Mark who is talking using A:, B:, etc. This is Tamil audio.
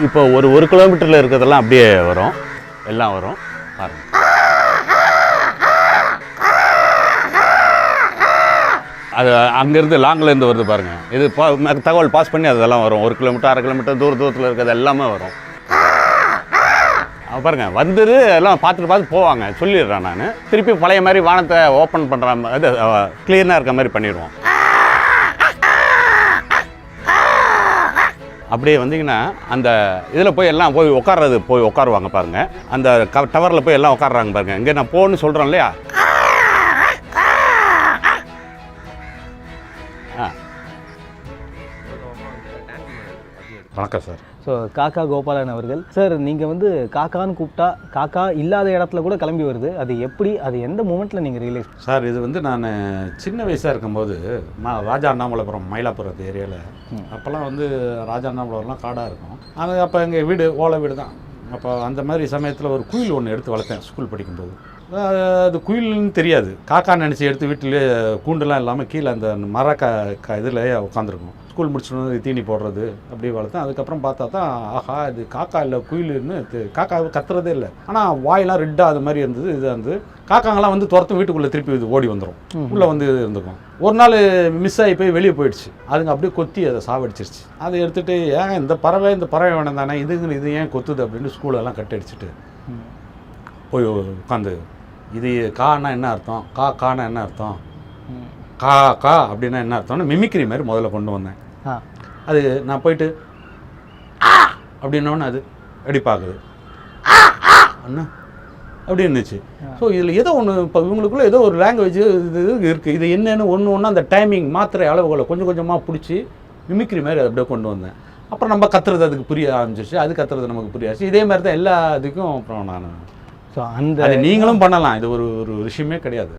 A: இப்போ ஒரு கிலோமீட்டரில் இருக்கிறதெல்லாம் அப்படியே வரும், எல்லாம் வரும் பாருங்கள். அது அங்கேருந்து லாங்கிலேருந்து வருது பாருங்கள். இது தகவல் பாஸ் பண்ணி அதெல்லாம் வரும். 1 கிலோமீட்டர் 1/2 கிலோமீட்டர் தூரத்தில் இருக்கிறது எல்லாமே வரும். பாருங்கள் வந்துட்டு எல்லாம் பார்த்துட்டு போவாங்க. சொல்லிடுறேன் நான். திருப்பி பழைய மாதிரி வானத்தை ஓப்பன் பண்ணுற இது க்ளீனாக இருக்க மாதிரி பண்ணிடுவோம். அப்படியே வந்தீங்கன்னா அந்த இதில் போய் எல்லாம் போய் உட்காருவாங்க பாருங்கள். அந்த டவரில் போய் எல்லாம் உட்காடுறாங்க பாருங்கள். இங்கே நான் போன்னு சொல்கிறேன் இல்லையா. வணக்கம் சார்.
B: ஸோ காக்கா கோபாலன் அவர்கள். சார் நீங்கள் வந்து காக்கான்னு கூப்பிட்டா காக்கா இல்லாத இடத்துல கூட கிளம்பி வருது. அது எப்படி, அது எந்த மூமெண்ட்டில் நீங்கள் ரியலைஸ்?
A: சார் இது வந்து நான் சின்ன வயசாக இருக்கும்போது ராஜா அண்ணாமலைபுரம் மயிலாப்புரம் ஏரியாவில் அப்போல்லாம் வந்து ராஜா அண்ணாமலைபுரம்லாம் காடாக இருக்கும். அது அப்போ எங்கள் வீடு ஓலை வீடு தான். அப்போ அந்த மாதிரி சமயத்தில் ஒரு குயில் ஒன்று எடுத்து வளர்த்தேன் ஸ்கூல் படிக்கும்போது. அது குயில்னு தெரியாது, காக்கா நினச்சி எடுத்து வீட்டிலே கூண்டுலாம் இல்லாமல் கீழே அந்த மர இதில் உட்காந்துருக்கும். ஸ்கூல் முடிச்சுட்டு தீனி போடுறது அப்படி வளர்த்தேன். அதுக்கப்புறம் பார்த்தா தான் ஆஹா இது காக்கா இல்லை குயிலுன்னு. காக்கா கத்துறதே இல்லை, ஆனால் வாயெல்லாம் ரெட்டாக அது மாதிரி இருந்தது. இதாக இருந்தது. காக்காங்கெல்லாம் வந்து துரத்தும் வீட்டுக்குள்ளே திருப்பி இது ஓடி வந்துடும், உள்ளே வந்து இருந்துக்கும். ஒரு நாள் மிஸ் ஆகி போய் வெளியே போயிடுச்சு. அதுங்க அப்படியே கொத்தி அதை சாவடிச்சிருச்சு. அதை எடுத்துகிட்டு ஏன் இந்த பறவை வேணும் தானே, இது ஏன் கொத்துது அப்படின்னு ஸ்கூலெல்லாம் கட்டி அடிச்சுட்டு போய் உட்காந்து இது கானா என்ன அர்த்தம், கானா என்ன அர்த்தம், கா அப்படின்னா என்ன அர்த்தம்னு மிமிக்ரி மாதிரி முதல்ல கொண்டு வந்தேன். அது நான் போயிட்டு அப்படின்னோன்னு அது அடி பார்க்குது அண்ணா அப்படி இருந்துச்சு. ஸோ இதில் ஏதோ ஒன்று இப்போ இவங்களுக்குள்ள ஏதோ ஒரு லாங்குவேஜ் இது இருக்குது. இது என்னென்னு ஒன்று அந்த டைமிங் மாத்திரை அளவுகளை கொஞ்சம் கொஞ்சமாக பிடிச்சி மிமிக்ரி மாதிரி அதை அப்படியே கொண்டு வந்தேன். அப்புறம் நம்ம கத்துறது அதுக்கு புரிய ஆரம்பிச்சிச்சு, அது கத்துறது நமக்கு புரியாச்சு. இதே மாதிரி தான் எல்லா இதுக்கும் அப்புறம் நான். ஸோ அந்த நீங்களும் பண்ணலாம், இது ஒரு விஷயமே கிடையாது.